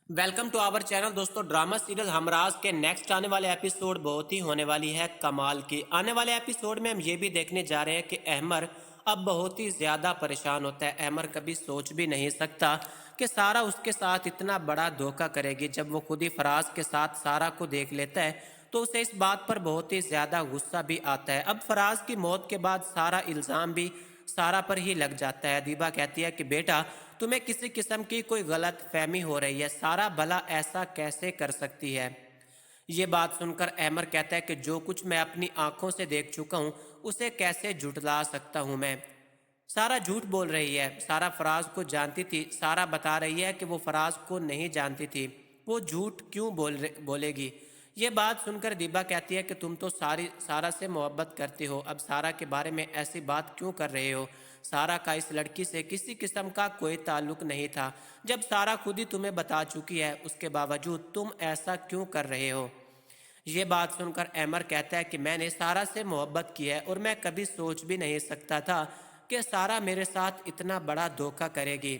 Welcome to our channel. दोस्तों, drama serial Humraaz के next आने वाले एपिसोड बहुत ही होने वाली है कमाल की। आने वाले एपिसोड में हम ये भी देखने जा रहे हैं कि अहमर अब बहुत ही ज़्यादा परेशान होता है। अहमर कभी सोच भी नहीं सकता कि सारा उसके साथ इतना बड़ा धोखा करेगी। जब वो खुद ही फराज के साथ सारा को देख लेता है तो उसे इस बात पर बहुत ही ज़्यादा गुस्सा भी आता है। अब फराज की मौत के बाद सारा इल्ज़ाम भी सारा पर ही लग जाता है। दीबा कहती है कि बेटा, तुम्हें किसी किस्म की कोई गलत फहमी हो रही है, सारा भला ऐसा कैसे कर सकती है। ये बात सुनकर अहमर कहता है कि जो कुछ मैं अपनी आंखों से देख चुका हूँ उसे कैसे झुठला सकता हूँ मैं। सारा झूठ बोल रही है। सारा फराज को जानती थी। सारा बता रही है कि वो फराज को नहीं जानती थी। वो झूठ क्यों बोलेगी। ये बात सुनकर दीबा कहती है कि तुम तो सारा से मोहब्बत करती हो, अब सारा के बारे में ऐसी बात क्यों कर रहे हो। सारा का इस लड़की से किसी किस्म का कोई ताल्लुक नहीं था। जब सारा खुद ही तुम्हें बता चुकी है उसके बावजूद तुम ऐसा क्यों कर रहे हो। ये बात सुनकर अमर कहता है कि मैंने सारा से मोहब्बत की है और मैं कभी सोच भी नहीं सकता था कि सारा मेरे साथ इतना बड़ा धोखा करेगी।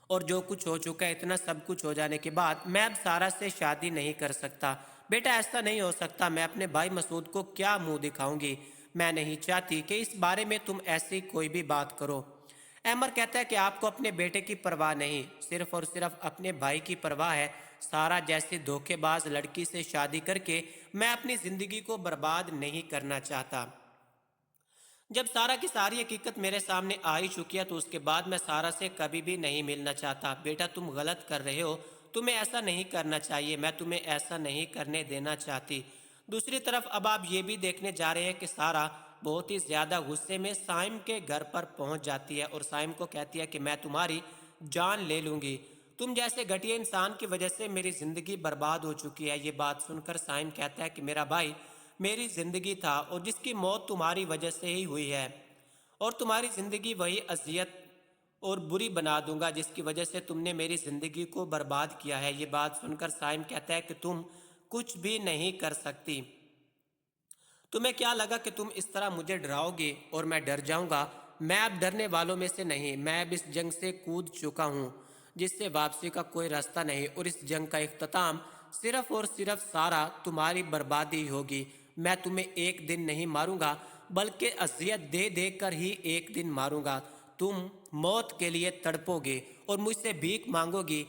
और जो कुछ हो चुका है, इतना सब कुछ हो जाने के बाद मैं अब सारा से शादी नहीं कर सकता। बेटा, ऐसा नहीं हो सकता। मैं अपने भाई मसूद को क्या मुंह दिखाऊंगी। मैं नहीं चाहती कि इस बारे में तुम ऐसी कोई भी बात करो। अमर कहता है कि आपको अपने बेटे की परवाह नहीं, सिर्फ और सिर्फ अपने भाई की परवाह है। सारा जैसी धोखेबाज लड़की से शादी करके मैं अपनी जिंदगी को बर्बाद नहीं करना चाहता। जब सारा की सारी हकीकत मेरे सामने आ ही चुकी है तो उसके बाद मैं सारा से कभी भी नहीं मिलना चाहता। बेटा, तुम गलत कर रहे हो। तुम्हें ऐसा नहीं करना चाहिए। मैं तुम्हें ऐसा नहीं करने देना चाहती। दूसरी तरफ अब आप ये भी देखने जा रहे हैं कि सारा बहुत ही ज़्यादा गुस्से में साइम के घर पर पहुंच जाती है और साइम को कहती है कि मैं तुम्हारी जान ले लूंगी। तुम जैसे घटिया इंसान की वजह से मेरी ज़िंदगी बर्बाद हो चुकी है। ये बात सुनकर साइम कहता है कि मेरा भाई मेरी जिंदगी था और जिसकी मौत तुम्हारी वजह से ही हुई है, और तुम्हारी जिंदगी वही अजियत और बुरी बना दूंगा जिसकी वजह से तुमने मेरी जिंदगी को बर्बाद किया है। ये बात सुनकर साइम कहता है कि तुम कुछ भी नहीं कर सकती। तुम्हें क्या लगा कि तुम इस तरह मुझे डराओगे और मैं डर जाऊंगा। मैं अब डरने वालों में से नहीं। मैं अब इस जंग से कूद चुका हूँ जिससे वापसी का कोई रास्ता नहीं, और इस जंग का इख्तिताम सिर्फ और सिर्फ सारा तुम्हारी बर्बादी होगी। मैं तुम्हें एक दिन नहीं मारूंगा बल्कि अजियत दे दे कर ही एक दिन मारूंगा। तुम मौत के लिए तड़पोगे और मुझसे भीख मांगोगी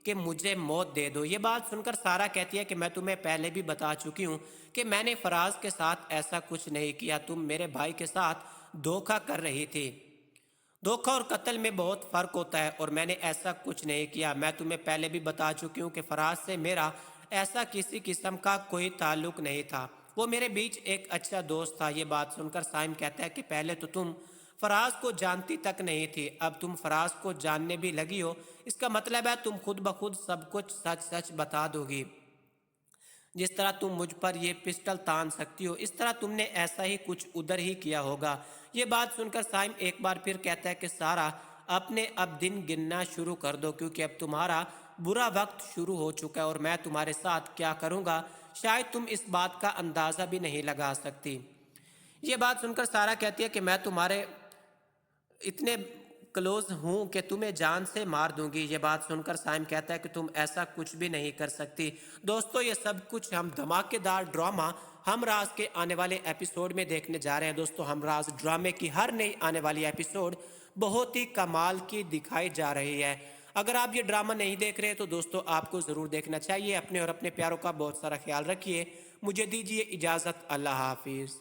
कि मुझे मौत दे दो। ये बात सुनकर सारा कहती है कि मैं तुम्हें पहले भी बता चुकी हूँ कि मैंने फराज के साथ ऐसा कुछ नहीं किया। तुम मेरे भाई के साथ धोखा कर रही थी। धोखा और कत्ल में बहुत फर्क होता है और मैंने ऐसा कुछ नहीं किया। मैं तुम्हें पहले भी बता चुकी हूँ कि फराज से मेरा ऐसा किसी किस्म का कोई ताल्लुक नहीं था। वो मेरे बीच एक अच्छा दोस्त था। ये बात सुनकर साइम कहता है कि पहले तो तुम फराज को जानती तक नहीं थी, अब तुम फराज को जानने भी लगी हो। इसका मतलब है तुम खुद ब खुद सब कुछ सच सच बता दोगी। जिस तरह तुम मुझ पर ये पिस्टल तान सकती हो, इस तरह तुमने ऐसा ही कुछ उधर ही किया होगा। ये बात सुनकर साइम एक बार फिर कहता है कि सारा, अपने अब दिन गिनना शुरू कर दो क्योंकि अब तुम्हारा बुरा वक्त शुरू हो चुका है और मैं तुम्हारे साथ क्या करूँगा शायद तुम इस बात का अंदाज़ा भी नहीं लगा सकती। ये बात सुनकर सारा कहती है कि मैं तुम्हारे इतने क्लोज हूं कि तुम्हें जान से मार दूंगी। ये बात सुनकर साइम कहता है कि तुम ऐसा कुछ भी नहीं कर सकती। दोस्तों, ये सब कुछ हम धमाकेदार ड्रामा हमराज के आने वाले एपिसोड में देखने जा रहे हैं। दोस्तों, हमराज ड्रामे की हर नई आने वाली एपिसोड बहुत ही कमाल की दिखाई जा रही है। अगर आप ये ड्रामा नहीं देख रहे तो दोस्तों आपको ज़रूर देखना चाहिए। अपने और अपने प्यारों का बहुत सारा ख्याल रखिए। मुझे दीजिए इजाज़त। अल्लाह हाफिज़।